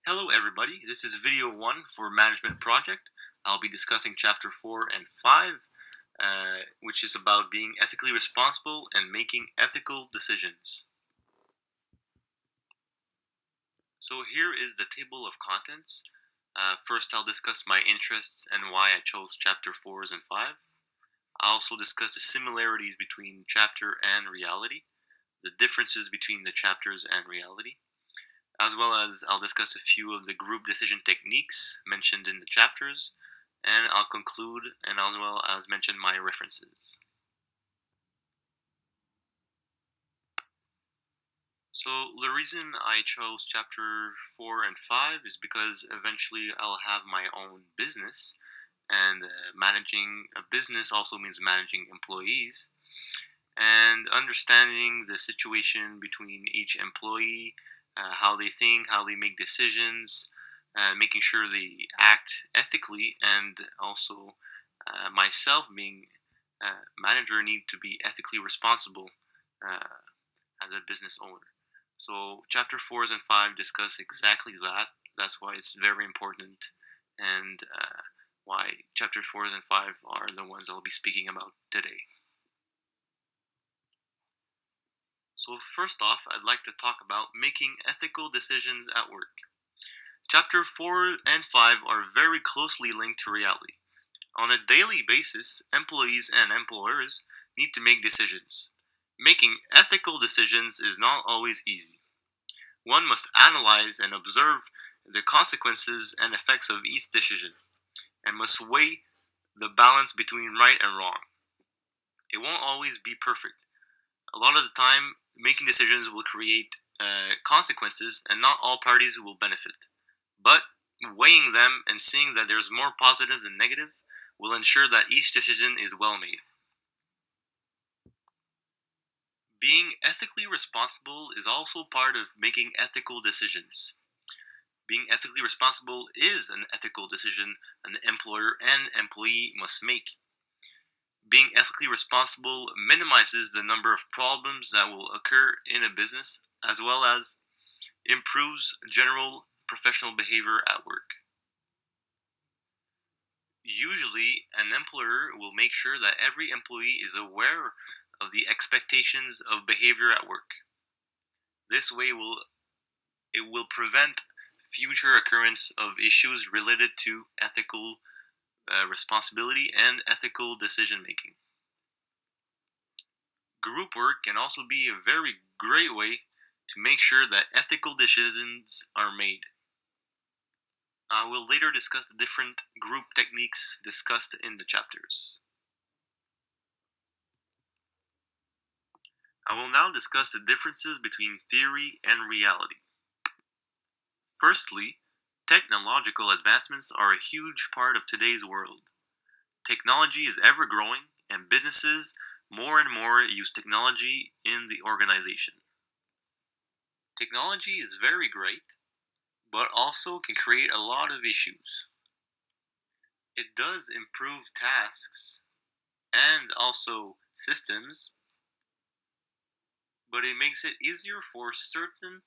Hello everybody, this is video 1 for Management Project. I'll be discussing chapter 4 and 5, which is about being ethically responsible and making ethical decisions. So here is the table of contents. First I'll discuss my interests and why I chose chapter 4s and 5. I'll also discuss the similarities between chapter and reality, the differences between the chapters and reality, as well as I'll discuss a few of the group decision techniques mentioned in the chapters, and I'll conclude and as well as mention my references. So the reason I chose chapter 4 and 5 is because eventually I'll have my own business, and managing a business also means managing employees, and understanding the situation between each employee, how they think, how they make decisions, making sure they act ethically, and also myself being a manager need to be ethically responsible uh, as a business owner. So chapter 4s and 5 discuss exactly that. That's why it's very important, and why chapter 4s and 5 are the ones I'll be speaking about today. So first off, I'd like to talk about making ethical decisions at work. Chapter 4 and 5 are very closely linked to reality. On a daily basis, employees and employers need to make decisions. Making ethical decisions is not always easy. One must analyze and observe the consequences and effects of each decision, and must weigh the balance between right and wrong. It won't always be perfect. A lot of the time, making decisions will create consequences, and not all parties will benefit. But weighing them and seeing that there's more positive than negative will ensure that each decision is well made. Being ethically responsible is also part of making ethical decisions. Being ethically responsible is an ethical decision an employer and employee must make. Being ethically responsible minimizes the number of problems that will occur in a business, as well as improves general professional behavior at work. Usually, an employer will make sure that every employee is aware of the expectations of behavior at work. This way it will prevent future occurrence of issues related to ethical responsibility and ethical decision making. Group work can also be a very great way to make sure that ethical decisions are made. I will later discuss the different group techniques discussed in the chapters. I will now discuss the differences between theory and reality. Firstly, technological advancements are a huge part of today's world. Technology is ever growing, and businesses more and more use technology in the organization. Technology is very great, but also can create a lot of issues. It does improve tasks and also systems, but it makes it easier for certain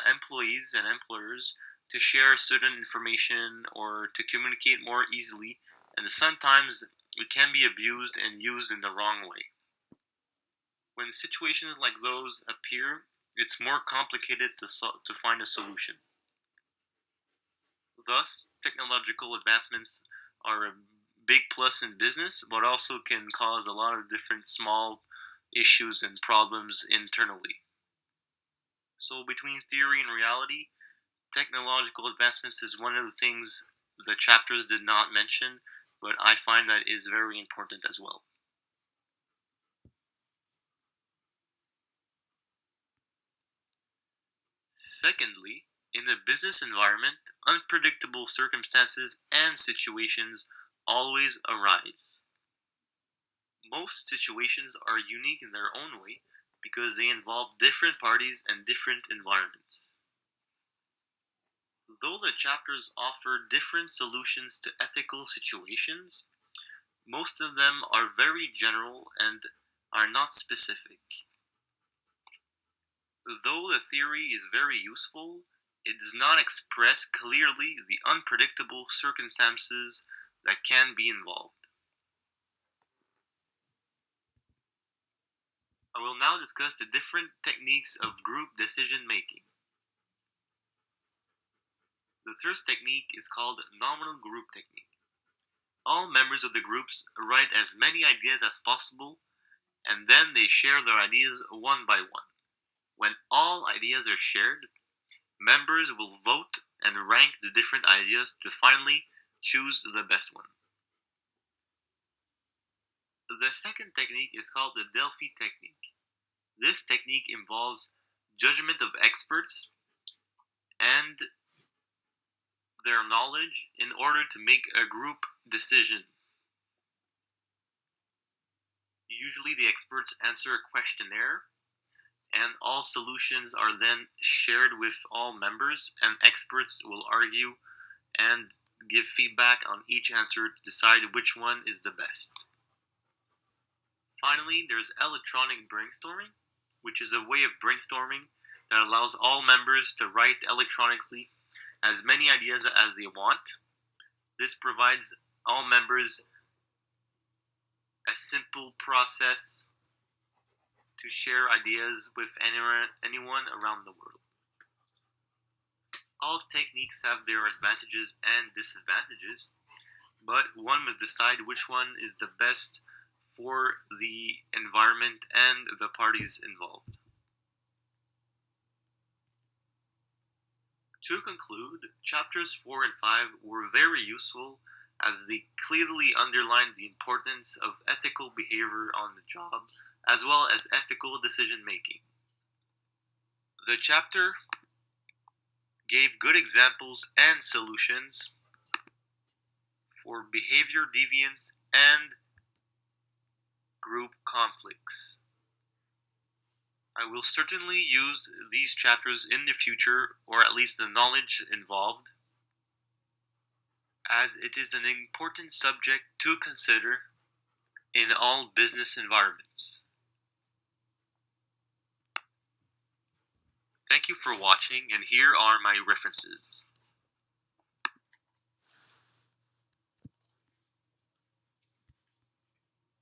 employees and employers to share certain information or to communicate more easily, and sometimes it can be abused and used in the wrong way. When situations like those appear, it's more complicated to find a solution. Thus, technological advancements are a big plus in business, but also can cause a lot of different small issues and problems internally. So, between theory and reality, technological advancements is one of the things the chapters did not mention, but I find that is very important as well. Secondly, in the business environment, unpredictable circumstances and situations always arise. Most situations are unique in their own way because they involve different parties and different environments. Though the chapters offer different solutions to ethical situations, most of them are very general and are not specific. Though the theory is very useful, It does not express clearly the unpredictable circumstances that can be involved. I will now discuss the different techniques of group decision making. The first technique is called nominal group technique. All members of the groups write as many ideas as possible, and then they share their ideas one by one. When all ideas are shared, members will vote and rank the different ideas to finally choose the best one. The second technique is called the Delphi technique. This technique involves judgment of experts and their knowledge in order to make a group decision. Usually, the experts answer a questionnaire, and all solutions are then shared with all members, and experts will argue and give feedback on each answer to decide which one is the best. Finally, there's electronic brainstorming, which is a way of brainstorming that allows all members to write electronically as many ideas as they want. This provides all members a simple process to share ideas with anyone around the world. All techniques have their advantages and disadvantages, but one must decide which one is the best for the environment and the parties involved. To conclude, chapters 4 and 5 were very useful as they clearly underlined the importance of ethical behavior on the job as well as ethical decision making. The chapter gave good examples and solutions for behavior deviance and group conflicts. I will certainly use these chapters in the future, or at least the knowledge involved, as it is an important subject to consider in all business environments. Thank you for watching, and here are my references.